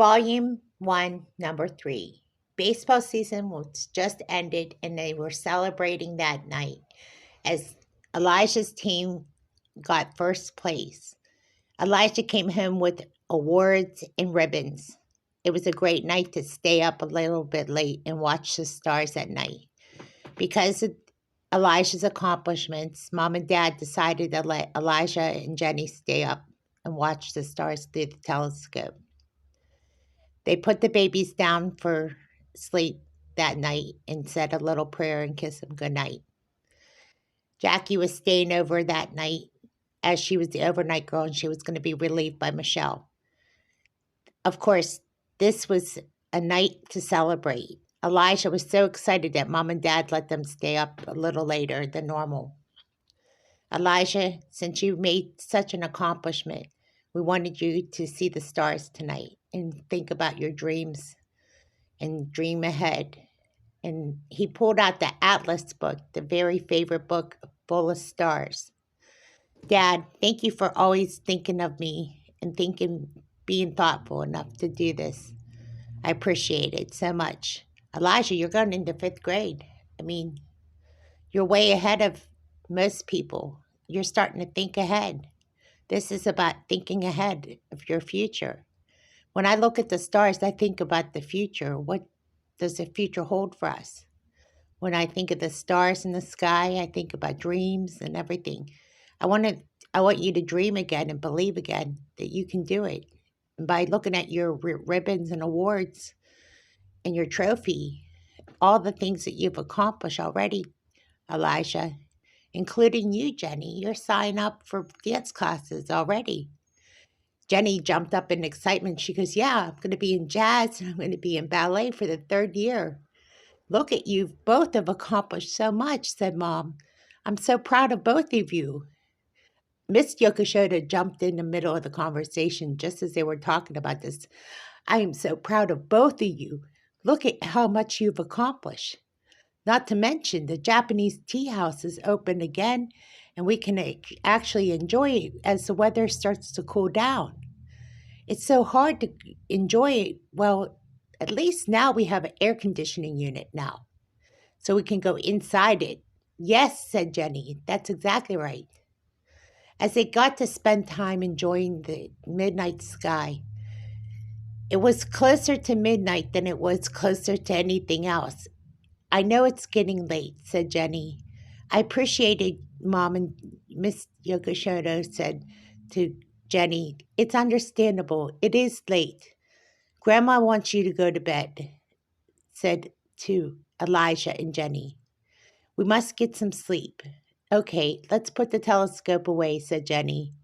Volume 1, Number 3. Baseball season was just ended, and they were celebrating that night as Elijah's team got first place. Elijah came home with awards and ribbons. It was a great night to stay up a little bit late and watch the stars at night. Because of Elijah's accomplishments, Mom and Dad decided to let Elijah and Jenny stay up and watch the stars through the telescope. They put the babies down for sleep that night and said a little prayer and kissed them goodnight. Jackie was staying over that night as she was the overnight girl and she was going to be relieved by Michelle. Of course, this was a night to celebrate. Elijah was so excited that Mom and Dad let them stay up a little later than normal. Elijah, since you made such an accomplishment, we wanted you to see the stars tonight and think about your dreams and dream ahead. And he pulled out the Atlas book, the very favorite book full of stars. Dad, thank you for always thinking of me and being thoughtful enough to do this. I appreciate it so much. Elijah, you're going into fifth grade. I mean, you're way ahead of most people. You're starting to think ahead. This is about thinking ahead of your future. When I look at the stars, I think about the future. What does the future hold for us? When I think of the stars in the sky, I think about dreams and everything. I want you to dream again and believe again that you can do it. And by looking at your ribbons and awards and your trophy, all the things that you've accomplished already, Elijah, including you, Jenny, you're signing up for dance classes already. Jenny jumped up in excitement. She goes, yeah, I'm going to be in jazz and I'm going to be in ballet for the third year. Look at you. Both have accomplished so much, said Mom. I'm so proud of both of you. Miss Yokoshoda jumped in the middle of the conversation just as they were talking about this. I am so proud of both of you. Look at how much you've accomplished. Not to mention the Japanese tea house is open again and we can actually enjoy it as the weather starts to cool down. It's so hard to enjoy it. Well, at least now we have an air conditioning unit now, so we can go inside it. Yes, said Jenny, that's exactly right. As they got to spend time enjoying the midnight sky, it was closer to midnight than it was closer to anything else. I know it's getting late, said Jenny. I appreciated Mom and Miss Yokoshodo said to Jenny, it's understandable. It is late. Grandma wants you to go to bed, said to Elijah and Jenny. We must get some sleep. Okay, let's put the telescope away, said Jenny.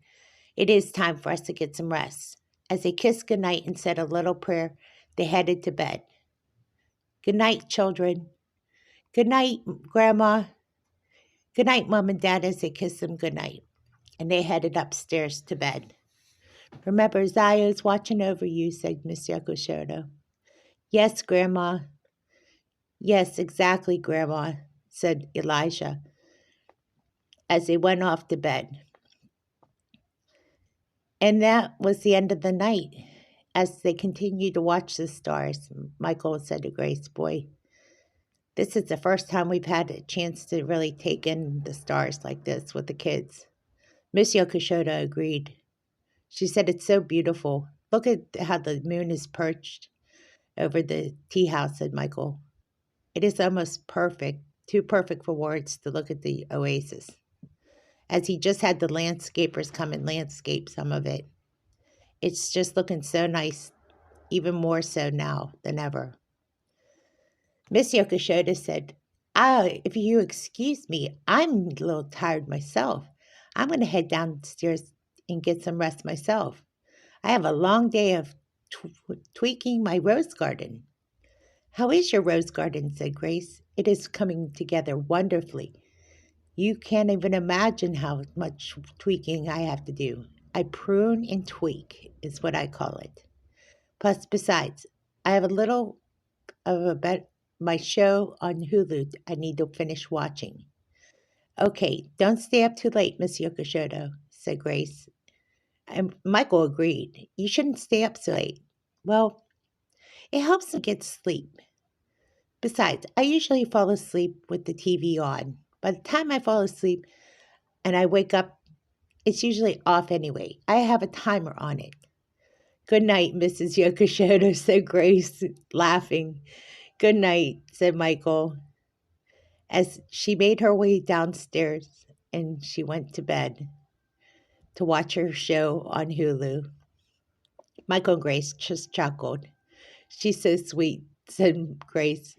It is time for us to get some rest. As they kissed goodnight and said a little prayer, they headed to bed. Good night, children. Good night, Grandma. Good night, Mom and Dad, as they kissed them goodnight. And they headed upstairs to bed. Remember, Zaya is watching over you, said Miss Yokoshodo. Yes, Grandma. Yes, exactly, Grandma, said Elijah, as they went off to bed. And that was the end of the night. As they continued to watch the stars, Michael said to Grace, boy, this is the first time we've had a chance to really take in the stars like this with the kids. Miss Yokoshoda agreed. She said, it's so beautiful. Look at how the moon is perched over the tea house, said Michael. It is almost perfect, too perfect for words to look at the oasis. As he just had the landscapers come and landscape some of it. It's just looking so nice, even more so now than ever. Miss Yokoshoda said, if you excuse me, I'm a little tired myself. I'm going to head downstairs and get some rest myself. I have a long day of tweaking my rose garden. How is your rose garden, said Grace. It is coming together wonderfully. You can't even imagine how much tweaking I have to do. I prune and tweak is what I call it. Plus, besides, I have a little of my show on Hulu I need to finish watching. Okay, don't stay up too late, Miss Yokoshodo, said Grace. And Michael agreed. You shouldn't stay up so late. Well, It helps me get sleep. Besides, I usually fall asleep with the TV on. By the time I fall asleep and I wake up, it's usually off anyway. I have a timer on it. Good night, Mrs. Yokoshoto, said Grace, laughing. Good night, said Michael, as she made her way downstairs and she went to bed to watch her show on Hulu. Michael and Grace just chuckled. She's so sweet, said Grace,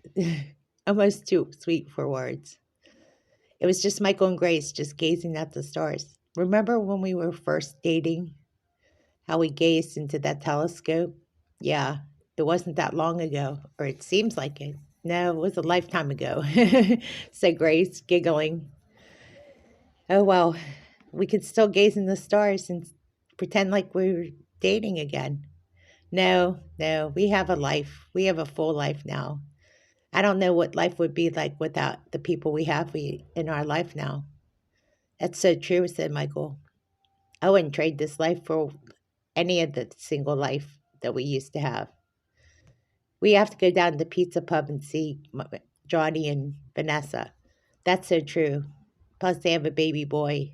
almost too sweet for words. It was just Michael and Grace just gazing at the stars. Remember when we were first dating? How we gazed into that telescope? Yeah, it wasn't that long ago, or it seems like it. No, it was a lifetime ago, said Grace, giggling. Oh, well, we could still gaze in the stars and pretend like we were dating again. No, no, we have a life. We have a full life now. I don't know what life would be like without the people we have in our life now. That's so true, said Michael. I wouldn't trade this life for any of the single life that we used to have. We have to go down to the pizza pub and see Johnny and Vanessa. That's so true. Plus, they have a baby boy.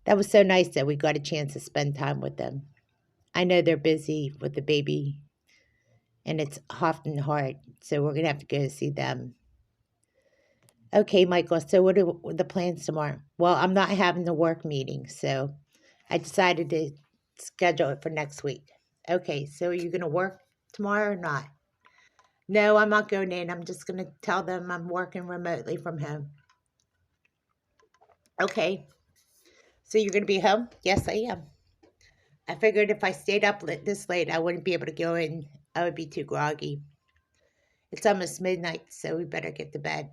That was so nice that we got a chance to spend time with them. I know they're busy with the baby, and it's often hard, so we're going to have to go see them. Okay, Michael, so what are the plans tomorrow? Well, I'm not having the work meeting, so I decided to schedule it for next week. Okay, so are you going to work tomorrow or not? No, I'm not going in. I'm just going to tell them I'm working remotely from home. Okay, so you're going to be home? Yes, I am. I figured if I stayed up this late, I wouldn't be able to go in. I would be too groggy. It's almost midnight, so we better get to bed.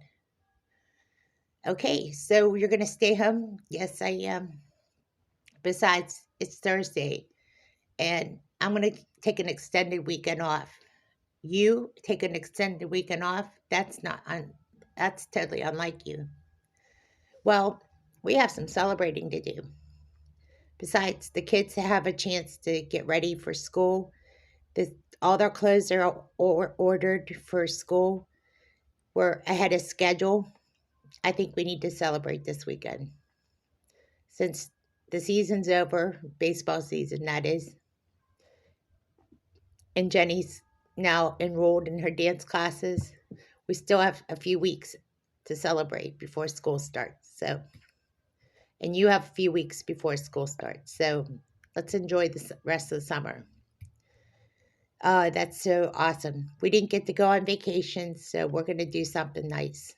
Okay, so you're going to stay home? Yes, I am. Besides, it's Thursday, and I'm going to take an extended weekend off. You take an extended weekend off? That's totally unlike you. Well, we have some celebrating to do. Besides, the kids have a chance to get ready for school. The, all their clothes are ordered for school. We're ahead of schedule. I think we need to celebrate this weekend. Since the season's over, baseball season, that is, and Jenny's now enrolled in her dance classes, we still have a few weeks to celebrate before school starts. So, and you have a few weeks before school starts. So let's enjoy the rest of the summer. Oh, that's so awesome. We didn't get to go on vacation, so we're going to do something nice.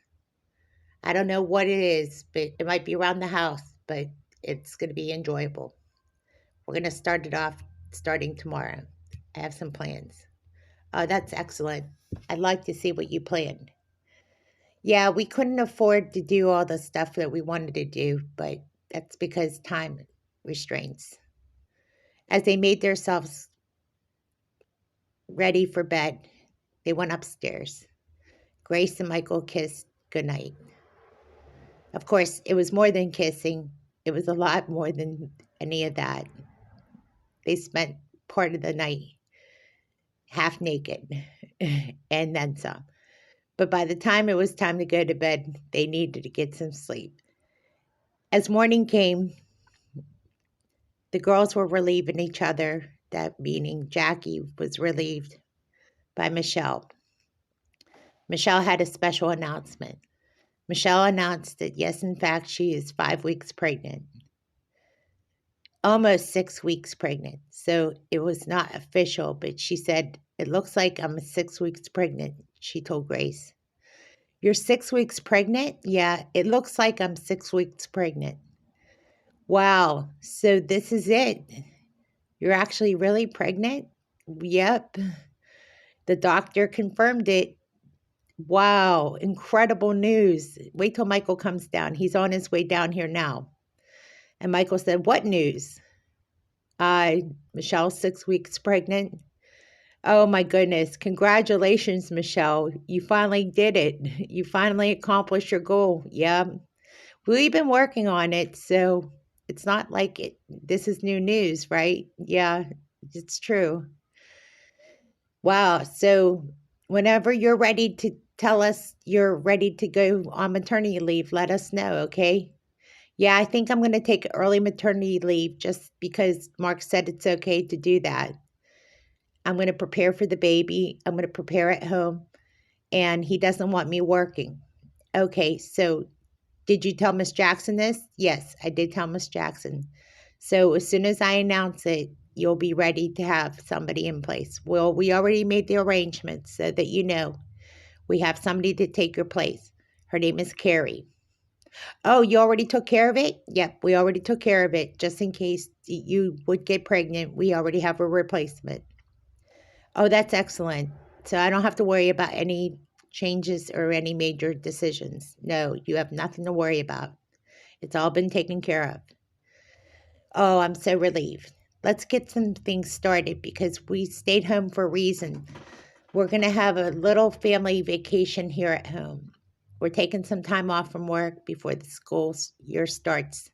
I don't know what it is, but it might be around the house, but it's going to be enjoyable. We're going to start it off starting tomorrow. I have some plans. Oh, that's excellent. I'd like to see what you planned. Yeah, we couldn't afford to do all the stuff that we wanted to do, but that's because time restraints. As they made themselves ready for bed, they went upstairs. Grace and Michael kissed goodnight. Of course, it was more than kissing. It was a lot more than any of that. They spent part of the night half naked and then some. But by the time it was time to go to bed, they needed to get some sleep. As morning came, the girls were relieving each other, that meaning Jackie was relieved by Michelle. Michelle had a special announcement. Michelle announced that, yes, in fact, she is 5 weeks pregnant. Almost 6 weeks pregnant. So it was not official, but she said, it looks like I'm 6 weeks pregnant, she told Grace. You're 6 weeks pregnant? Yeah, it looks like I'm 6 weeks pregnant. Wow, so this is it. You're actually really pregnant? Yep. The doctor confirmed it. Wow, incredible news. Wait till Michael comes down. He's on his way down here now. And Michael said, what news? Michelle's 6 weeks pregnant. Oh my goodness. Congratulations, Michelle. You finally did it. You finally accomplished your goal. Yeah. We've been working on it, so it's not like this is new news, right? Yeah, it's true. Wow. So whenever you're ready to tell us you're ready to go on maternity leave, let us know, okay? Yeah, I think I'm going to take early maternity leave just because Mark said it's okay to do that. I'm going to prepare for the baby. I'm going to prepare at home, and he doesn't want me working. Okay, so did you tell Miss Jackson this? Yes, I did tell Miss Jackson. So as soon as I announce it, you'll be ready to have somebody in place. Well, we already made the arrangements so that you know we have somebody to take your place. Her name is Carrie. Oh, you already took care of it? Yep, we already took care of it. Just in case you would get pregnant, we already have a replacement. Oh, that's excellent. So I don't have to worry about any changes or any major decisions. No, you have nothing to worry about. It's all been taken care of. Oh, I'm so relieved. Let's get some things started because we stayed home for a reason. We're going to have a little family vacation here at home. We're taking some time off from work before the school year starts.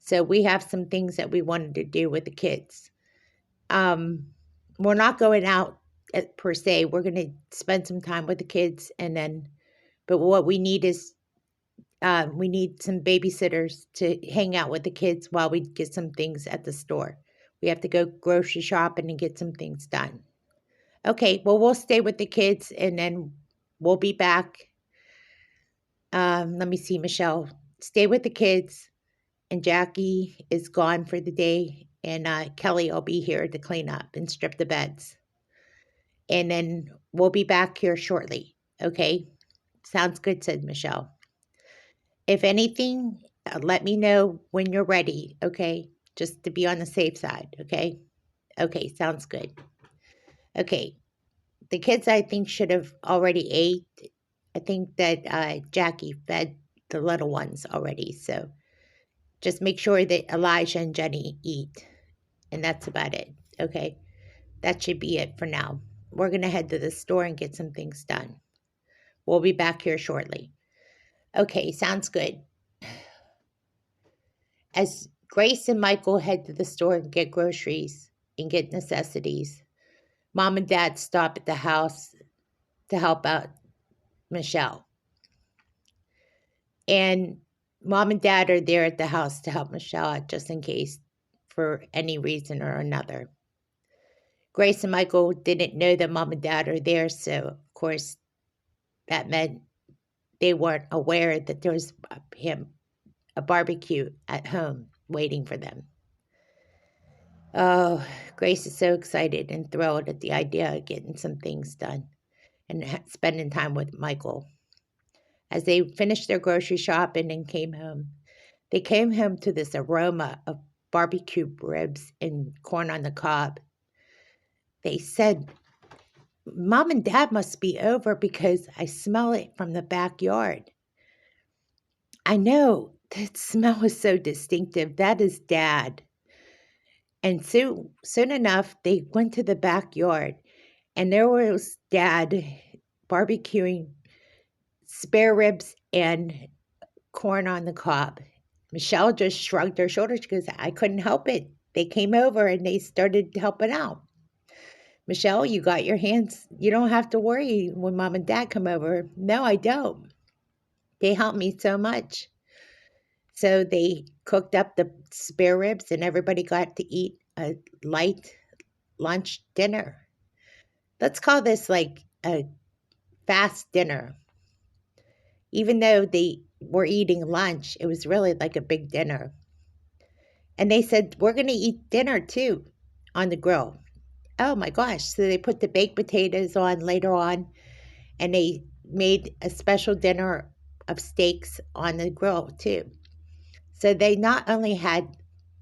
So we have some things that we wanted to do with the kids. Um, we're not going out per se. We're going to spend some time with the kids but what we need is we need some babysitters to hang out with the kids while we get some things at the store. We have to go grocery shopping and get some things done. Okay, well, we'll stay with the kids and then we'll be back. Let me see, Michelle. Stay with the kids, and Jackie is gone for the day, and Kelly will be here to clean up and strip the beds. And then we'll be back here shortly. Okay? Sounds good, said Michelle. If anything, let me know when you're ready, okay? Just to be on the safe side, okay? Okay, sounds good. Okay, the kids I think should have already ate. I think that Jackie fed the little ones already, so just make sure that Elijah and Jenny eat, and that's about it, okay? That should be it for now. We're going to head to the store and get some things done. We'll be back here shortly. Okay, sounds good. As Grace and Michael head to the store and get groceries and get necessities, Mom and Dad stop at the house to help out Michelle. And Mom and Dad are there at the house to help Michelle out just in case for any reason or another. Grace and Michael didn't know that Mom and Dad are there, so of course that meant they weren't aware that there was a barbecue at home waiting for them. Oh, Grace is so excited and thrilled at the idea of getting some things done and spending time with Michael. As they finished their grocery shopping and came home, they came home to this aroma of barbecue ribs and corn on the cob. They said, Mom and Dad must be over because I smell it from the backyard. I know, that smell is so distinctive. That is Dad. And soon enough, they went to the backyard, and there was Dad barbecuing spare ribs and corn on the cob. Michelle just shrugged her shoulders because I couldn't help it. They came over and they started helping out. Michelle, you got your hands. You don't have to worry when Mom and Dad come over. No, I don't. They help me so much. So they cooked up the spare ribs and everybody got to eat a light lunch dinner. Let's call this like a fast dinner. Even though they were eating lunch, it was really like a big dinner. And they said, we're going to eat dinner too on the grill. Oh my gosh. So they put the baked potatoes on later on, and they made a special dinner of steaks on the grill too. So they not only had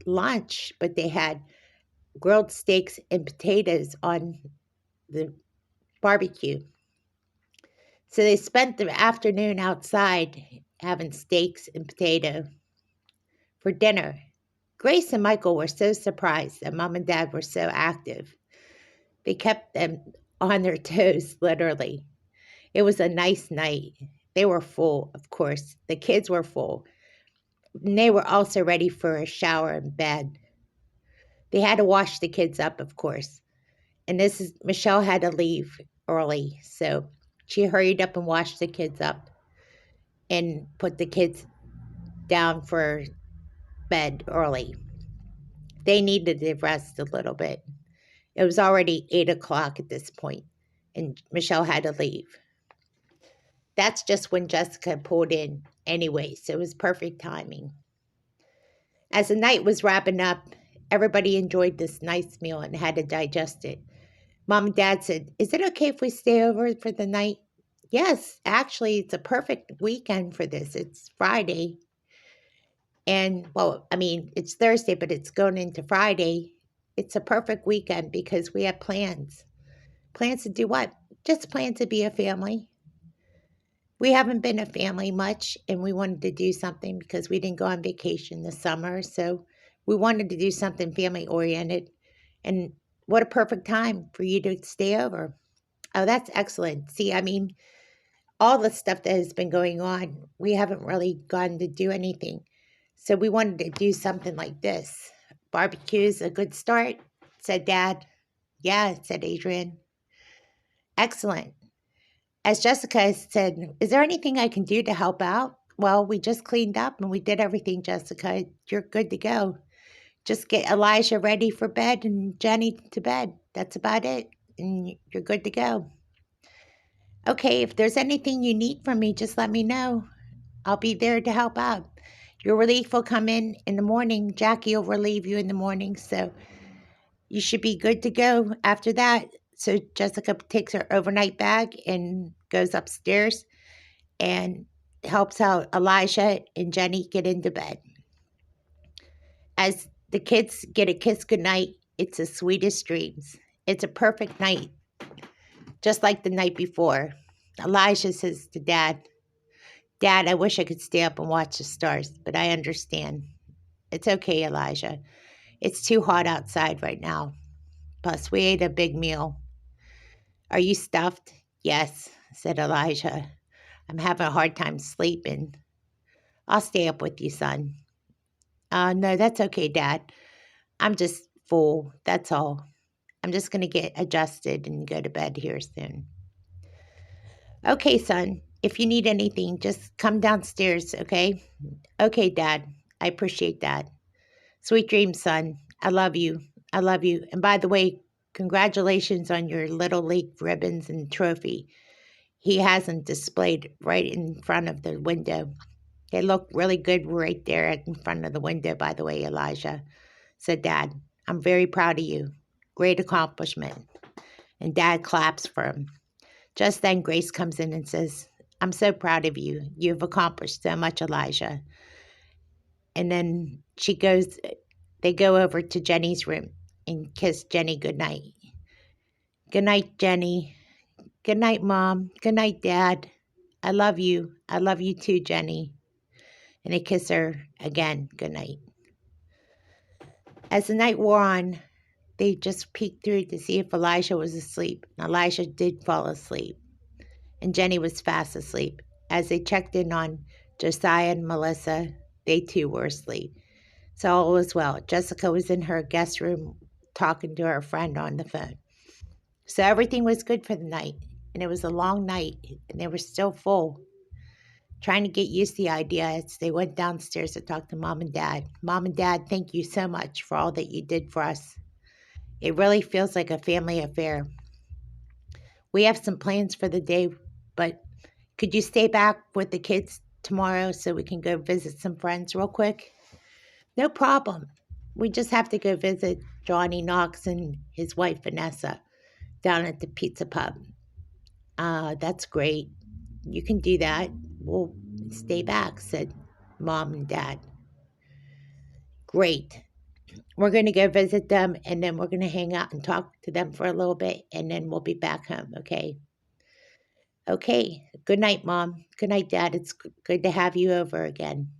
lunch, but they had grilled steaks and potatoes on the barbecue. So they spent the afternoon outside having steaks and potato for dinner. Grace and Michael were so surprised that Mom and Dad were so active. They kept them on their toes, literally. It was a nice night. They were full, of course. The kids were full. And they were also ready for a shower and bed. They had to wash the kids up, of course. And this is Michelle had to leave early, so she hurried up and washed the kids up and put the kids down for bed early. They needed to rest a little bit. It was already 8 o'clock at this point, and Michelle had to leave. That's just when Jessica pulled in anyway, so it was perfect timing. As the night was wrapping up, everybody enjoyed this nice meal and had to digest it. Mom and Dad said, "Is it okay if we stay over for the night?" Yes, actually, it's a perfect weekend for this. It's Friday. And, well, I mean, it's Thursday, but it's going into Friday. It's a perfect weekend because we have plans. Plans to do what? Just plan to be a family. We haven't been a family much, and we wanted to do something because we didn't go on vacation this summer. So we wanted to do something family oriented. And what a perfect time for you to stay over. Oh, that's excellent. See, I mean, all the stuff that has been going on, we haven't really gone to do anything. So we wanted to do something like this. Barbecue's a good start, said Dad. Yeah, said Adrian. Excellent. As Jessica said, is there anything I can do to help out? Well, we just cleaned up and we did everything, Jessica. You're good to go. Just get Elijah ready for bed and Jenny to bed. That's about it. And you're good to go. Okay, if there's anything you need from me, just let me know. I'll be there to help out. Your relief will come in the morning. Jackie will relieve you in the morning. So you should be good to go after that. So Jessica takes her overnight bag and goes upstairs and helps out Elijah and Jenny get into bed. As the kids get a kiss goodnight, it's the sweetest dreams. It's a perfect night, just like the night before. Elijah says to Dad, "Dad, I wish I could stay up and watch the stars, but I understand. It's okay, Elijah. It's too hot outside right now. Plus, we ate a big meal." "Are you stuffed?" "Yes," said Elijah. "I'm having a hard time sleeping." "I'll stay up with you, son." No, that's okay, Dad. I'm just full, that's all. I'm just going to get adjusted and go to bed here soon." "Okay, son. If you need anything, just come downstairs, okay?" "Okay, Dad. I appreciate that." "Sweet dreams, son. I love you. I love you. And by the way, congratulations on your Little League ribbons and trophy. He has them displayed right in front of the window. They look really good right there in front of the window, by the way, Elijah," said Dad. "I'm very proud of you. Great accomplishment." And Dad claps for him. Just then Grace comes in and says, "I'm so proud of you. You've accomplished so much, Elijah." And then they go over to Jenny's room and kiss Jenny goodnight. "Good night, Jenny." "Good night, Mom. Good night, Dad. I love you. I love you too, Jenny." And they kiss her again good night. As the night wore on, they just peeked through to see if Elijah was asleep. And Elijah did fall asleep. And Jenny was fast asleep. As they checked in on Josiah and Melissa, they too were asleep. So all was well. Jessica was in her guest room talking to her friend on the phone. So everything was good for the night. And it was a long night, and they were still full. Trying to get used to the idea as they went downstairs to talk to Mom and Dad. "Mom and Dad, thank you so much for all that you did for us. It really feels like a family affair. We have some plans for the day, but could you stay back with the kids tomorrow so we can go visit some friends real quick?" "No problem. We just have to go visit Johnny Knox and his wife Vanessa down at the pizza pub." That's great. You can do that. We'll stay back," said Mom and Dad. "Great. We're going to go visit them, and then we're going to hang out and talk to them for a little bit, and then we'll be back home, okay?" "Okay. Good night, Mom. Good night, Dad. It's good to have you over again."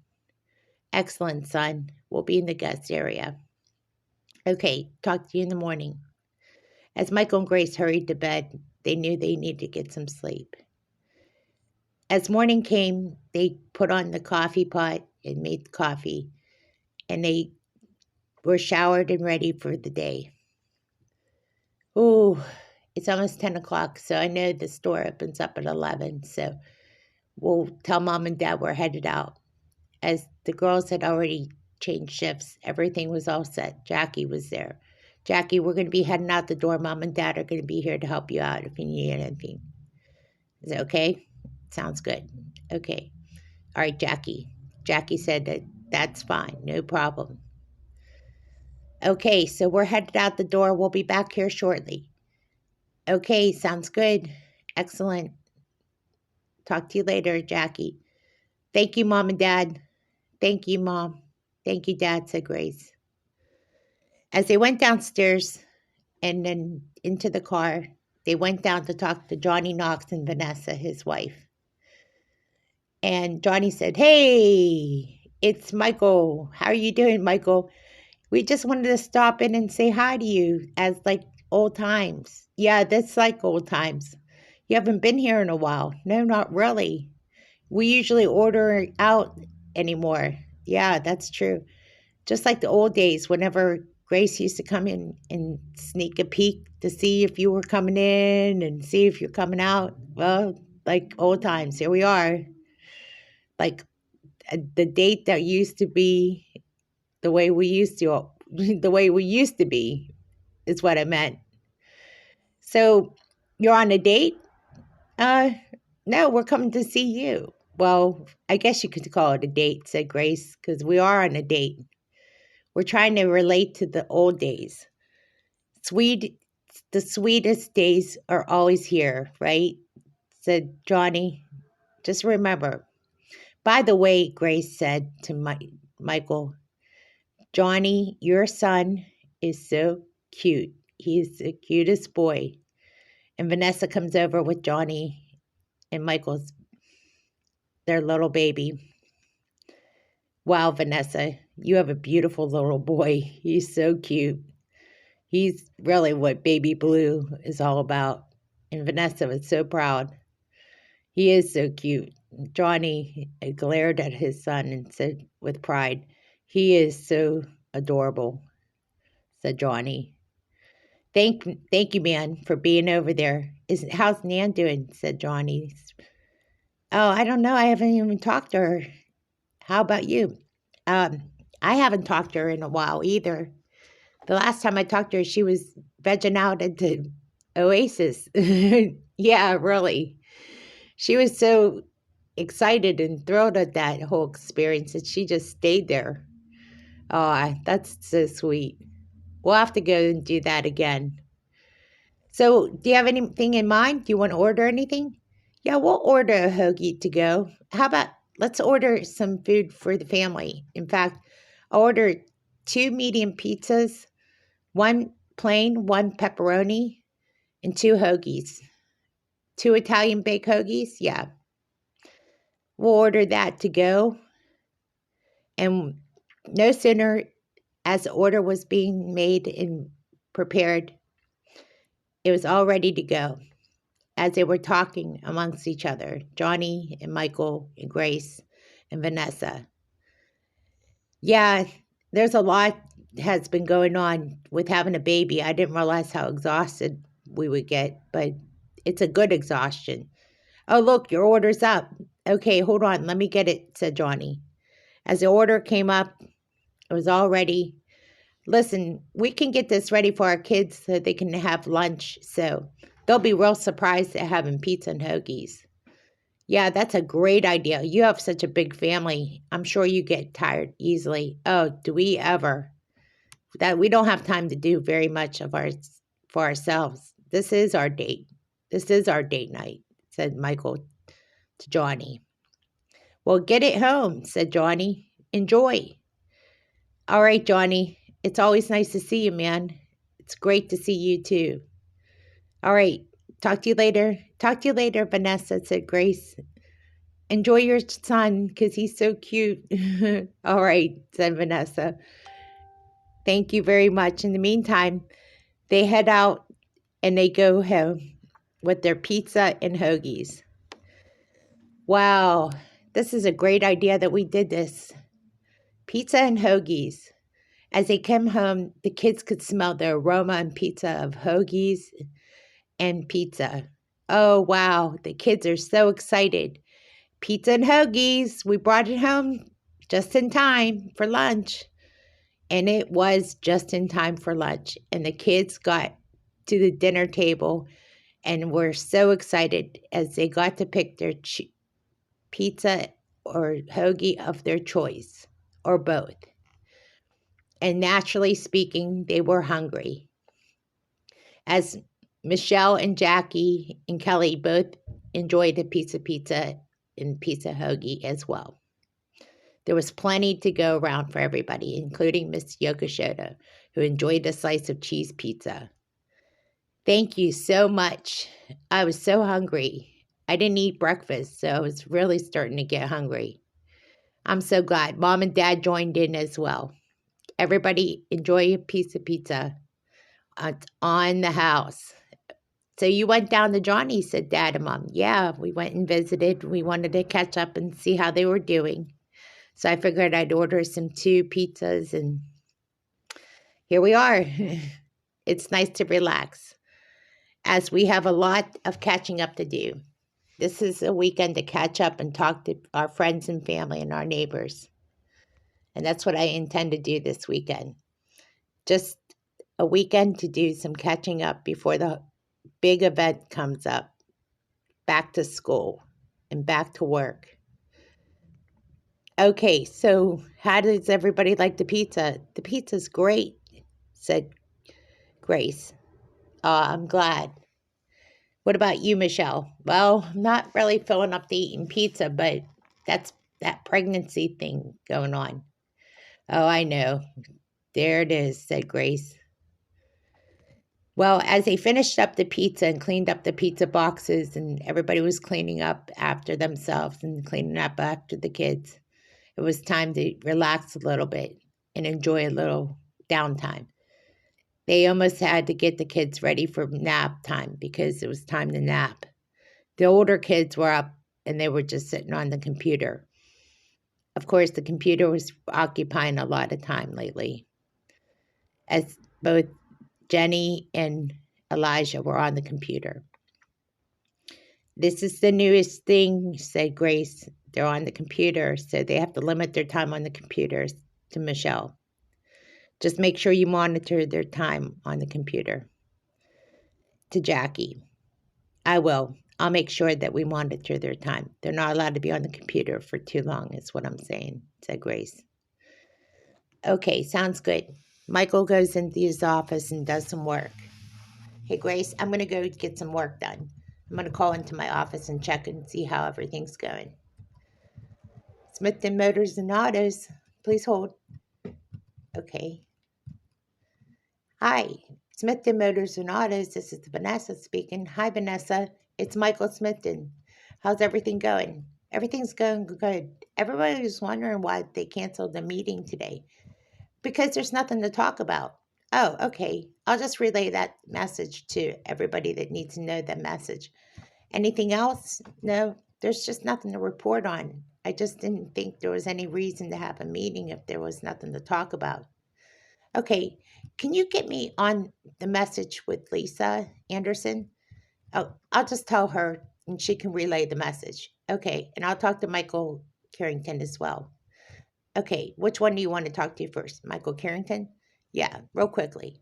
"Excellent, son. We'll be in the guest area." "Okay. Talk to you in the morning." As Michael and Grace hurried to bed, they knew they needed to get some sleep. As morning came, they put on the coffee pot and made coffee, and they were showered and ready for the day. Ooh, it's almost 10 o'clock, so I know the store opens up at 11. So we'll tell mom and dad we're headed out. As the girls had already changed shifts, everything was all set. Jackie was there. Jackie, we're going to be heading out the door. Mom and dad are going to be here to help you out if you need anything. Is it okay? Sounds good. Okay. All right, Jackie. Jackie said that that's fine. No problem. Okay, so we're headed out the door. We'll be back here shortly. Okay, sounds good. Excellent. Talk to you later, Jackie. Thank you, Mom and Dad. Thank you, Mom. Thank you, Dad, said Grace. As they went downstairs and then into the car, they went down to talk to Johnny Knox and Vanessa, his wife. And Johnny said, "Hey, it's Michael. How are you doing, Michael? We just wanted to stop in and say hi to you as like old times." "Yeah, that's like old times. You haven't been here in a while." "No, not really. We usually order out anymore." "Yeah, that's true. Just like the old days whenever Grace used to come in and sneak a peek to see if you were coming in and see if you're coming out. Well, like old times. Here we are. Like the date that used to be the way we used to, the way we used to be is what I meant." "So you're on a date?" Uh, no, we're coming to see you." "Well, I guess you could call it a date," said Grace, "because we are on a date. We're trying to relate to the old days. Sweet, the sweetest days are always here, right?" said Johnny. "Just remember." "By the way," Grace said to Michael, "Johnny, your son is so cute. He's the cutest boy." And Vanessa comes over with Johnny and Michael's, their little baby. "Wow, Vanessa, you have a beautiful little boy. He's so cute. He's really what Baby Blue is all about." And Vanessa was so proud. "He is so cute." Johnny glared at his son and said with pride, "He is so adorable," said Johnny. Thank you, man, for being over there. How's Nan doing?" said Johnny. "Oh, I don't know. I haven't even talked to her. How about you?" I haven't talked to her in a while either. The last time I talked to her, she was vegging out into Oasis." "Yeah, really. She was so excited and thrilled at that whole experience that she just stayed there." "Oh, that's so sweet. We'll have to go and do that again." "So, do you have anything in mind? Do you want to order anything?" "Yeah, we'll order a hoagie to go. How about let's order some food for the family? In fact, I'll order 2 medium pizzas, one plain, one pepperoni, and 2 hoagies. 2 Italian baked hoagies? Yeah. We'll order that to go." And no sooner as the order was being made and prepared, it was all ready to go. As they were talking amongst each other, Johnny and Michael and Grace and Vanessa. "Yeah, there's a lot has been going on with having a baby. I didn't realize how exhausted we would get, but it's a good exhaustion." "Oh, look, your order's up." "Okay, hold on, let me get it," said Johnny. As the order came up, it was all ready. "Listen, we can get this ready for our kids so they can have lunch, so they'll be real surprised at having pizza and hoagies." "Yeah, that's a great idea. You have such a big family. I'm sure you get tired easily." "Oh, do we ever? That we don't have time to do very much of ours for ourselves. This is our date. This is our date night," said Michael to Johnny. "Well, get it home," said Johnny. "Enjoy." "All right, Johnny. It's always nice to see you, man. It's great to see you too." "All right. Talk to you later." "Talk to you later, Vanessa," said Grace. "Enjoy your son because he's so cute." "All right," said Vanessa. "Thank you very much." In the meantime, they head out and they go home with their pizza and hoagies. Wow, this is a great idea that we did this. Pizza and hoagies. As they came home, the kids could smell the aroma and pizza of hoagies and pizza. Oh, wow, the kids are so excited. Pizza and hoagies, we brought it home just in time for lunch. And it was just in time for lunch. And the kids got to the dinner table and were so excited as they got to pick their pizza or hoagie of their choice, or both. And naturally speaking, they were hungry. As Michelle and Jackie and Kelly both enjoyed the pizza and pizza hoagie as well. There was plenty to go around for everybody, including Miss Yokoshoda, who enjoyed a slice of cheese pizza. Thank you so much. I was so hungry. I didn't eat breakfast, so I was really starting to get hungry. I'm so glad Mom and Dad joined in as well. Everybody enjoy a piece of pizza. It's on the house. So you went down to Johnny, said Dad and Mom. Yeah, we went and visited. We wanted to catch up and see how they were doing. So I figured I'd order some 2 pizzas, and here we are. It's nice to relax, as we have a lot of catching up to do. This is a weekend to catch up and talk to our friends and family and our neighbors. And that's what I intend to do this weekend. Just a weekend to do some catching up before the big event comes up. Back to school and back to work. Okay, so how does everybody like the pizza? The pizza's great, said Grace. I'm glad. What about you, Michelle? Well, I'm not really filling up to eating pizza, but that's that pregnancy thing going on. Oh, I know. There it is, said Grace. Well, as they finished up the pizza and cleaned up the pizza boxes, and everybody was cleaning up after themselves and cleaning up after the kids, it was time to relax a little bit and enjoy a little downtime. They almost had to get the kids ready for nap time because it was time to nap. The older kids were up and they were just sitting on the computer. Of course, the computer was occupying a lot of time lately, as both Jenny and Elijah were on the computer. This is the newest thing, said Grace. They're on the computer, so they have to limit their time on the computers, to Michelle. Just make sure you monitor their time on the computer. To Jackie. I will. I'll make sure that we monitor their time. They're not allowed to be on the computer for too long, is what I'm saying, said Grace. Okay, sounds good. Michael goes into his office and does some work. Hey, Grace, I'm going to go get some work done. I'm going to call into my office and check and see how everything's going. Smith & Motors and Autos, please hold. Okay. Hi, Smith & Motors and Autos. This is Vanessa speaking. Hi, Vanessa. It's Michael Smithton. How's everything going? Everything's going good. Everybody was wondering why they canceled the meeting today. Because there's nothing to talk about. Oh, okay. I'll just relay that message to everybody that needs to know that message. Anything else? No, there's just nothing to report on. I just didn't think there was any reason to have a meeting if there was nothing to talk about. Okay, can you get me on the message with Lisa Anderson? Oh, I'll just tell her and she can relay the message. Okay, and I'll talk to Michael Carrington as well. Okay, which one do you want to talk to first? Michael Carrington? Yeah, real quickly.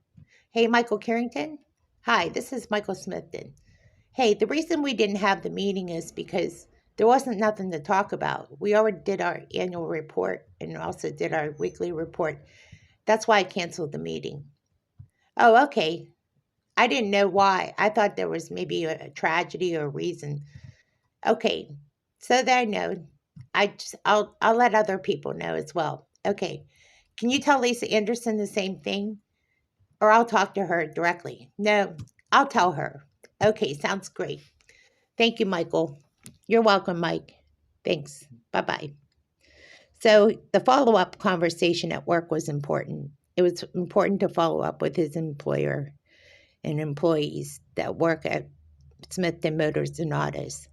Hey, Michael Carrington? Hi, this is Michael Smithton. Hey, the reason we didn't have the meeting is because there wasn't nothing to talk about. We already did our annual report and also did our weekly report. That's why I canceled the meeting. Oh, okay. I didn't know why. I thought there was maybe a tragedy or a reason. Okay, so that I know, I'll let other people know as well. Okay, can you tell Lisa Anderson the same thing, or I'll talk to her directly? No, I'll tell her. Okay, sounds great. Thank you, Michael. You're welcome, Mike. Thanks. Bye bye. So the follow up conversation at work was important. It was important to follow up with his employer and employees that work at Smith & Motors and Autos.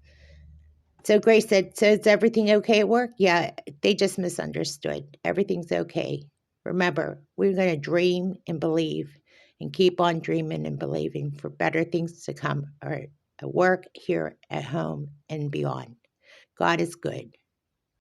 So Grace said, so is everything okay at work? Yeah, they just misunderstood. Everything's okay. Remember, we're going to dream and believe and keep on dreaming and believing for better things to come or at work, here, at home, and beyond. God is good.